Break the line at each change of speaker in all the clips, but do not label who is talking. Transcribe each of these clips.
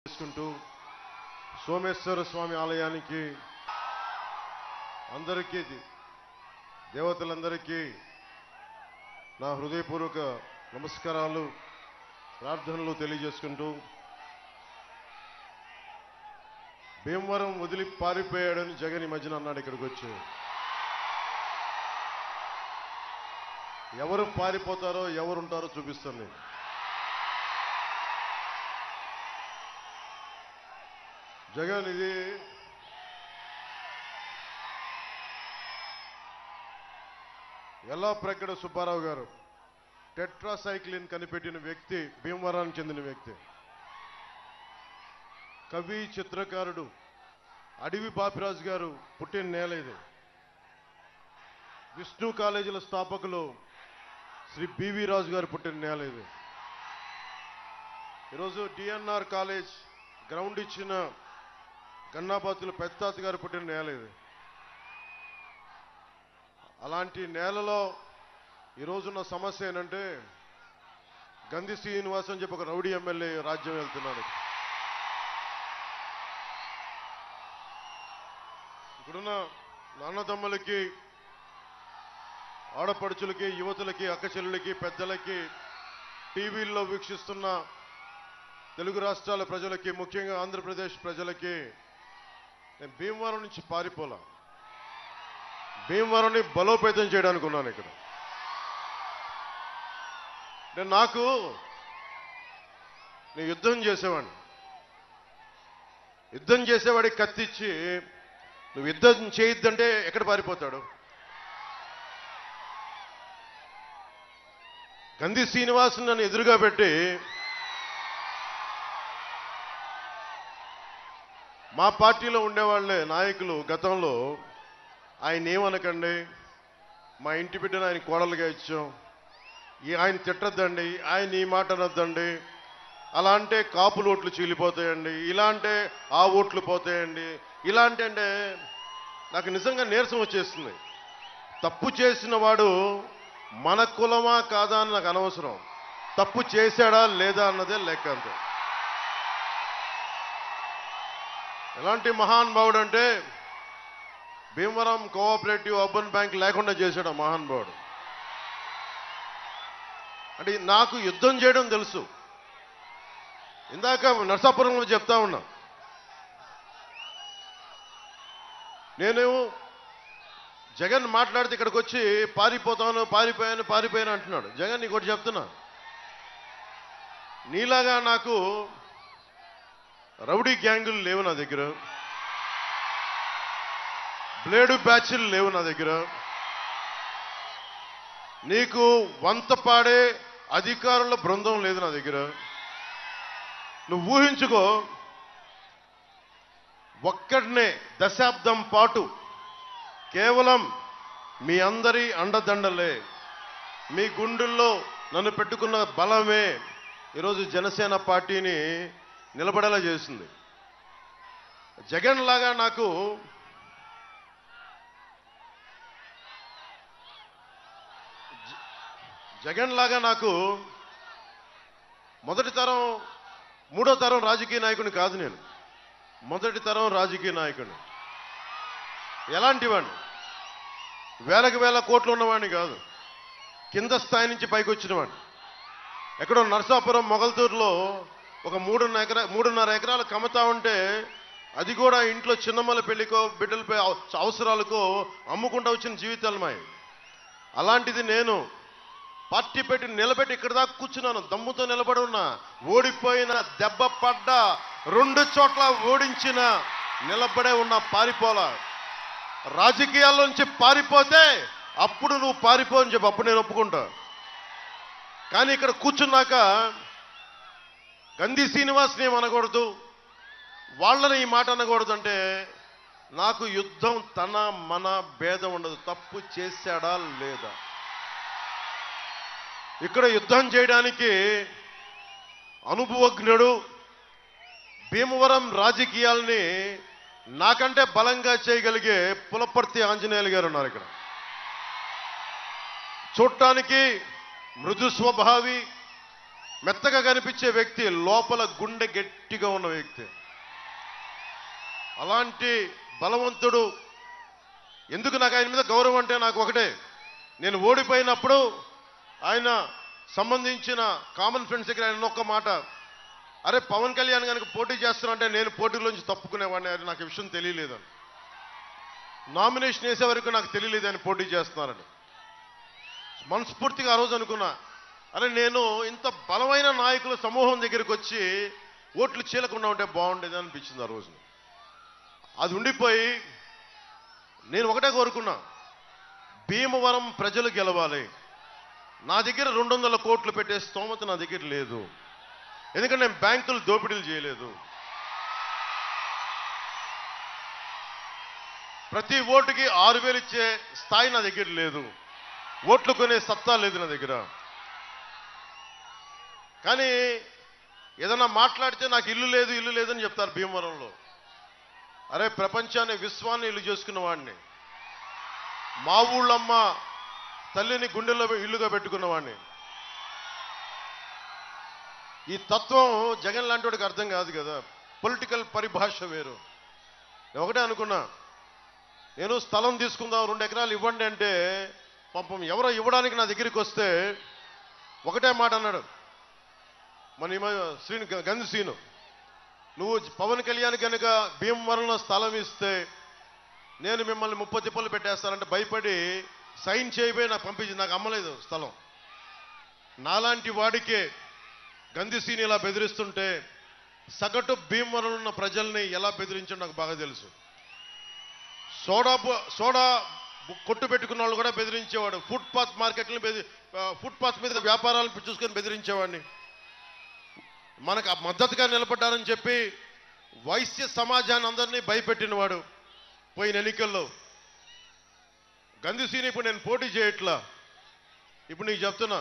చేసుకుంటూ సోమేశ్వర స్వామి ఆలయానికి అందరికీ దేవతలందరికీ నా హృదయపూర్వక నమస్కారాలు ప్రార్థనలు తెలియజేసుకుంటూ భీమవరం వదిలి పారిపోయాడని జగన్ ఈ మధ్యన అన్నాడు. ఇక్కడికి వచ్చి ఎవరు పారిపోతారో ఎవరుంటారో చూపిస్తాను నేను. జగన్ ఇది ఎల్లాప్రగడ సుబ్బారావు గారు టెట్రాసైక్లిన్ కనిపెట్టిన వ్యక్తి, భీమవరానికి చెందిన వ్యక్తి, కవి చిత్రకారుడు అడవి బాపిరాజు గారు పుట్టిన నేల ఇది. విష్ణు కాలేజీల స్థాపకులు శ్రీ బివి రాజు గారు పుట్టిన నేల ఇది. ఈరోజు డిఎన్ఆర్ కాలేజ్ గ్రౌండ్ ఇచ్చిన గన్నాబాతులు పెద్దాత గారు పుట్టిన నేల ఇది. అలాంటి నేలలో ఈరోజున్న సమస్య ఏంటంటే గంధి శ్రీనివాస్ అని చెప్పి ఒక రౌడీ ఎమ్మెల్యే రాజ్యం వెళ్తున్నాడు. ఇక్కడున్న నాన్నదమ్ములకి, ఆడపడుచులకి, యువతులకి, అక్కచెల్లులకి, పెద్దలకి, టీవీల్లో వీక్షిస్తున్న తెలుగు రాష్ట్రాల ప్రజలకి, ముఖ్యంగా ఆంధ్రప్రదేశ్ ప్రజలకి నేను భీమవరం నుంచి పారిపోలా, భీమవరాన్ని బలోపేతం చేయడానికి ఉన్నాను ఇక్కడ. నేను యుద్ధం చేసేవాడిని. యుద్ధం చేసేవాడికి కత్తిచ్చి నువ్వు యుద్ధం చేయొద్దంటే ఎక్కడ పారిపోతాడు? గంధి శ్రీనివాస్ నన్ను ఎదురుగా పెట్టి మా పార్టీలో ఉండేవాళ్లే నాయకులు గతంలో ఆయన ఏమనకండి, మా ఇంటి బిడ్డను ఆయన కోడలుగా ఇచ్చాం, ఆయన తిట్టద్దండి, ఆయన ఈ మాట అనొద్దండి, అలా అంటే కాపులు ఓట్లు చీలిపోతాయండి, ఇలా అంటే ఆ ఓట్లు పోతాయండి, ఇలా అంటే నాకు నిజంగా నీరసం వచ్చేస్తుంది. తప్పు చేసిన వాడు మన కులమా కాదా అని నాకు అనవసరం, తప్పు చేశాడా లేదా అన్నదే లెక్క అంతే. ఎలాంటి మహానుభావుడు అంటే భీమవరం కోఆపరేటివ్ అర్బన్ బ్యాంక్ లేకుండా చేశాడు మహానుభావుడు. అంటే నాకు యుద్ధం చేయడం తెలుసు. ఇందాక నరసాపురంలో చెప్తా ఉన్నా, నేను జగన్ మాట్లాడితే ఇక్కడికి వచ్చి పారిపోయాను అంటున్నాడు. జగన్ నీకు ఒకటి చెప్తున్నా, నీలాగా నాకు రౌడీ గ్యాంగులు లేవు నా దగ్గర, బ్లేడు బ్యాచ్లు లేవు నా దగ్గర, నీకు వంత పాడే అధికారుల బృందం లేదు నా దగ్గర. నువ్వు ఊహించుకో, ఒక్కడనే దశాబ్దం పాటు కేవలం మీ అందరి అండదండలే, మీ గుండెల్లో నన్ను పెట్టుకున్న బలమే ఈరోజు జనసేన పార్టీని నిలబడేలా చేసింది. జగన్ లాగా నాకు మొదటి తరం, మూడో తరం రాజకీయ నాయకుడిని కాదు నేను, మొదటి తరం రాజకీయ నాయకుడిని. ఎలాంటి వాడిని? వేల కోట్లు ఉన్నవాడిని కాదు, కింద స్థాయి నుంచి పైకి వచ్చిన వాడిని. ఎక్కడో నరసాపురం మొగల్తూరులో ఒక 3.5 ఎకరాలు కమతా ఉంటే అది కూడా ఇంట్లో చిన్నమ్మల పెళ్లికో బిడ్డలపై అవసరాలకో అమ్ముకుంటూ వచ్చిన జీవితాలు మాయి. అలాంటిది నేను పార్టీ పెట్టి నిలబెట్టి ఇక్కడ దాకా కూర్చున్నాను, దమ్ముతో నిలబడి ఉన్నా. ఓడిపోయిన, దెబ్బ పడ్డ, 2 చోట్ల ఓడించిన, నిలబడే ఉన్న, పారిపోలా. రాజకీయాల్లోంచి పారిపోతే అప్పుడు నువ్వు పారిపో అని చెప్పి అప్పుడు నేను ఒప్పుకుంటా. కానీ ఇక్కడ కూర్చున్నాక గంధి శ్రీనివాస్ని ఏమనకూడదు, వాళ్ళని ఈ మాట అనకూడదు అంటే నాకు యుద్ధం తన మన భేదం ఉండదు. తప్పు చేశాడా లేదా? ఇక్కడ యుద్ధం చేయడానికి అనుభవజ్ఞుడు, భీమవరం రాజకీయాల్ని నాకంటే బలంగా చేయగలిగే పులపర్తి ఆంజనేయులు గారు ఉన్నారు ఇక్కడ. చూడటానికి మృదు స్వభావి, మెత్తగా కనిపించే వ్యక్తి, లోపల గుండె గట్టిగా ఉన్న వ్యక్తి. అలాంటి బలవంతుడు. ఎందుకు నాకు ఆయన మీద గౌరవం అంటే నాకు ఒకటే, నేను ఓడిపోయినప్పుడు ఆయన సంబంధించిన కామన్ ఫ్రెండ్స్ దగ్గర ఆయన ఒక్క మాట, అరే పవన్ కళ్యాణ్ కనుక పోటీ చేస్తున్నారంటే నేను పోటీలోంచి తప్పుకునేవాడిని, అది నాకు విషయం తెలియలేదని. నామినేషన్ వేసే వరకు నాకు తెలియలేదు ఆయన పోటీ చేస్తున్నారని. మనస్ఫూర్తిగా ఆ రోజు అనుకున్నా, అరే నేను ఇంత బలమైన నాయకుల సమూహం దగ్గరికి వచ్చి ఓట్లు చీలకుండా ఉంటే బాగుండేది అనిపించింది ఆ రోజు. అది ఉండిపోయి నేను ఒకటే కోరుకున్నా, భీమవరం ప్రజలు గెలవాలి. నా దగ్గర 200 కోట్లు పెట్టే స్తోమత నా దగ్గర లేదు, ఎందుకంటే నేను బ్యాంకులు దోపిడీలు చేయలేదు. ప్రతి ఓటుకి 6,000 ఇచ్చే స్థాయి నా దగ్గర లేదు, ఓట్లు కొనే సత్తా లేదు నా దగ్గర. కానీ ఏదన్నా మాట్లాడితే నాకు ఇల్లు లేదు ఇల్లు లేదని చెప్తారు భీమవరంలో. అరే ప్రపంచాన్ని విశ్వాన్ని ఇల్లు చేసుకున్న వాడిని, మా ఊళ్ళమ్మ తల్లిని గుండెల్లో ఇల్లుగా పెట్టుకున్న వాడిని. ఈ తత్వం జగన్ లాంటి వాడికి అర్థం కాదు కదా, పొలిటికల్ పరిభాష వేరు. నేను ఒకటే అనుకున్నా, నేను స్థలం తీసుకుందాం 2 ఎకరాలు ఇవ్వండి అంటే పాపం ఎవరో ఇవ్వడానికి నా దగ్గరికి వస్తే ఒకటే మాట అన్నాడు మన శ్రీను, గంధి శ్రీను, నువ్వు పవన్ కళ్యాణ్ కనుక భీమవరంలో స్థలం ఇస్తే నేను మిమ్మల్ని 30 తిప్పలు పెట్టేస్తానంటే భయపడి సైన్ చేయబోయి నాకు పంపించింది. నాకు అమ్మలేదు స్థలం. నాలాంటి వాడికే గంధి శ్రీని ఇలా బెదిరిస్తుంటే సగటు భీమవరంలో ఉన్న ప్రజల్ని ఎలా బెదిరించాడో నాకు బాగా తెలుసు. సోడా కొట్టు పెట్టుకున్న వాళ్ళు కూడా బెదిరించేవాడు, ఫుట్పాత్ మార్కెట్లను ఫుట్పాత్ మీద వ్యాపారాలను చూసుకొని బెదిరించేవాడిని. మనకు మద్దతుగా నిలబడ్డారని చెప్పి వైశ్య సమాజాన్ని అందరినీ భయపెట్టినవాడు. పోయిన ఎన్నికల్లో గంధి శ్రీని ఇప్పుడు నేను పోటీ చేయట్లా. ఇప్పుడు నీకు చెప్తున్నా,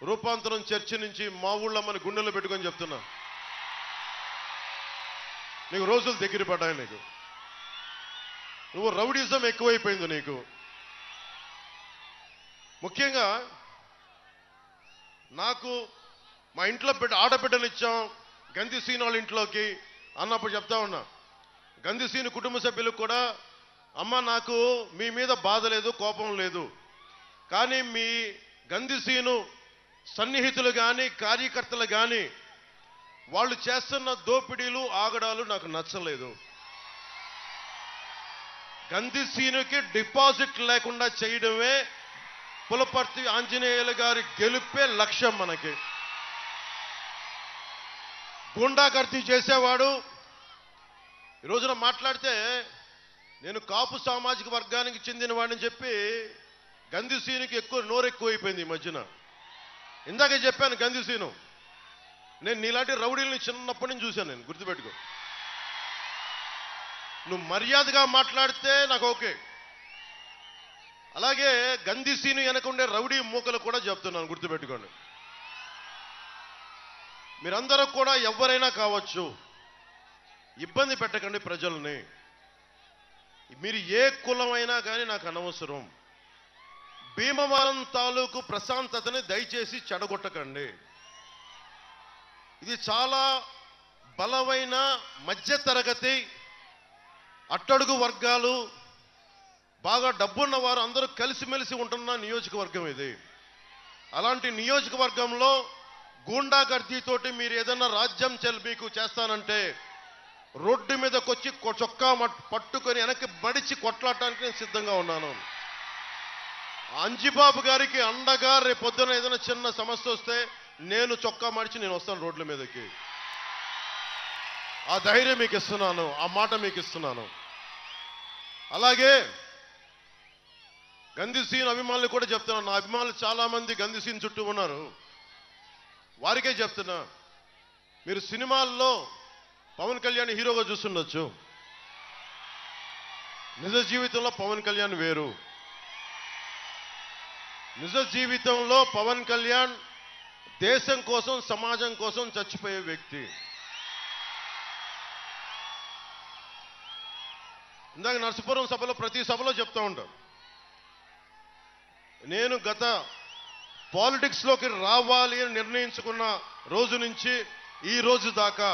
రూపాంతరం చర్చి నుంచి మా ఊళ్ళో మన గుండెల్లో పెట్టుకొని చెప్తున్నా, నీకు రోజులు దగ్గర పడ్డాయి. నీకు నువ్వు రౌడీజం ఎక్కువైపోయింది నీకు. ముఖ్యంగా నాకు మా ఇంట్లో ఆడబిడ్డనిచ్చాం గంధి శ్రీని వాళ్ళ ఇంట్లోకి అన్నప్పుడు చెప్తా ఉన్నా, గంధి శ్రీని కుటుంబ సభ్యులకు కూడా, అమ్మ నాకు మీ మీద బాధ లేదు కోపం లేదు, కానీ మీ గంధి శ్రీను సన్నిహితులు కానీ కార్యకర్తలు కానీ వాళ్ళు చేస్తున్న దోపిడీలు ఆగడాలు నాకు నచ్చలేదు. గంధి శ్రీనుకి డిపాజిట్ లేకుండా చేయడమే పులపర్తి ఆంజనేయులు గారి గెలుపే లక్ష్యం. మనకి గూండాగర్దీ చేసేవాడు ఈ రోజున మాట్లాడితే నేను కాపు సామాజిక వర్గానికి చెందిన వాడిని చెప్పి గంధి శ్రీనుకి నోరెక్కువైపోయింది ఈ మధ్యన. ఇందాకే చెప్పాను గంధి శ్రీను, నేను నీలాంటి రౌడీల్ని చిన్నప్పటి నుంచి చూశాను, నేను గుర్తుపెట్టుకో. నువ్వు మర్యాదగా మాట్లాడితే నాకు ఓకే. అలాగే గంధి శ్రీను వెనకుండే రౌడీ మూకలు కూడా చెప్తున్నాను, గుర్తుపెట్టుకోండి. మీరందరూ కూడా ఎవరైనా కావచ్చు, ఇబ్బంది పెట్టకండి ప్రజల్ని. మీరు ఏ కులమైనా కానీ నాకు అనవసరం. భీమవరం తాలూకు ప్రశాంతతని దయచేసి చెడగొట్టకండి. ఇది చాలా బలమైన మధ్యతరగతి అట్టడుగు వర్గాలు, బాగా డబ్బున్న వారు అందరూ కలిసిమెలిసి ఉంటున్న నియోజకవర్గం ఇది. అలాంటి నియోజకవర్గంలో గూండాగర్దీతోటి మీరు ఏదన్నా రాజ్యం మీకు చేస్తానంటే రోడ్డు మీదకి వచ్చి చొక్కా పట్టుకొని వెనక్కి బడిచి కొట్లాడటానికి నేను సిద్ధంగా ఉన్నాను. అంజిబాబు గారికి అండగా రేపు పొద్దున ఏదైనా చిన్న సమస్య వస్తే నేను చొక్కా మడిచి నేను వస్తాను రోడ్ల మీదకి. ఆ ధైర్యం మీకు ఇస్తున్నాను, ఆ మాట మీకు ఇస్తున్నాను. అలాగే గంధి శ్రీను అభిమానులు కూడా చెప్తున్నాను, నా అభిమానులు చాలా మంది గంధి శ్రీను చుట్టూ ఉన్నారు, వారికే చెప్తున్నా, మీరు సినిమాల్లో పవన్ కళ్యాణ్ హీరోగా చూస్తుండొచ్చు, నిజ జీవితంలో పవన్ కళ్యాణ్ వేరు. నిజ జీవితంలో పవన్ కళ్యాణ్ దేశం కోసం సమాజం కోసం చచ్చిపోయే వ్యక్తి. ఇందాక నర్సపురం సభలో ప్రతి సభలో చెప్తా ఉంటాను, నేను గత పాలిటిక్స్లోకి రావాలి అని నిర్ణయించుకున్న రోజు నుంచి ఈ రోజు దాకా,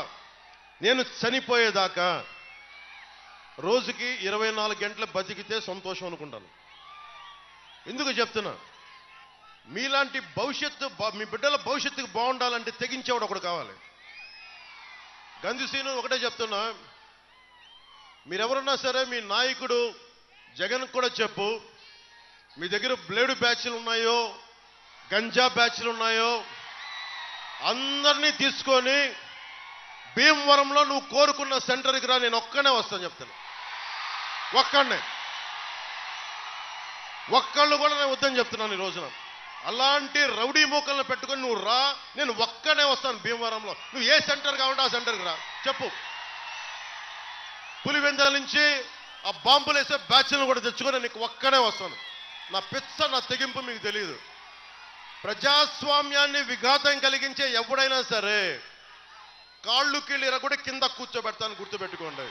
నేను చనిపోయేదాకా రోజుకి 24 గంటలు బతికితే సంతోషం అనుకుంటాను. ఎందుకు చెప్తున్నా, మీలాంటి భవిష్యత్తు, మీ బిడ్డల భవిష్యత్తుకు బాగుండాలంటే తెగించేవాడు ఒకడు కావాలి. గంజిసీను ఒకటే చెప్తున్నా, మీరెవరున్నా సరే మీ నాయకుడు జగన్ కూడా చెప్పు, మీ దగ్గర బ్లేడు బ్యాచ్లు ఉన్నాయో గంజా బ్యాచ్లు ఉన్నాయో అందరినీ తీసుకొని భీమవరంలో నువ్వు కోరుకున్న సెంటర్కి రా, నేను ఒక్కనే వస్తాను చెప్తాను. ఒక్కళ్ళు కూడా నేను వద్దని చెప్తున్నాను ఈ రోజున. అలాంటి రౌడీ మూకలను పెట్టుకొని నువ్వు రా, నేను ఒక్కనే వస్తాను భీమవరంలో. నువ్వు ఏ సెంటర్ కావాలంటే ఆ సెంటర్కి రా చెప్పు. పులివెందుల నుంచి ఆ బాంబులు వేసే బ్యాచ్లను కూడా తెచ్చుకొని నీకు ఒక్కనే వస్తాను. నా పిచ్చ, నా తెగింపు మీకు తెలియదు. ప్రజాస్వామ్యాన్ని విఘాతం కలిగించే ఎవడైనా సరే కాళ్ళు కీళ్ళు కూడా కింద కూర్చోబెడతాను, గుర్తుపెట్టుకోండి.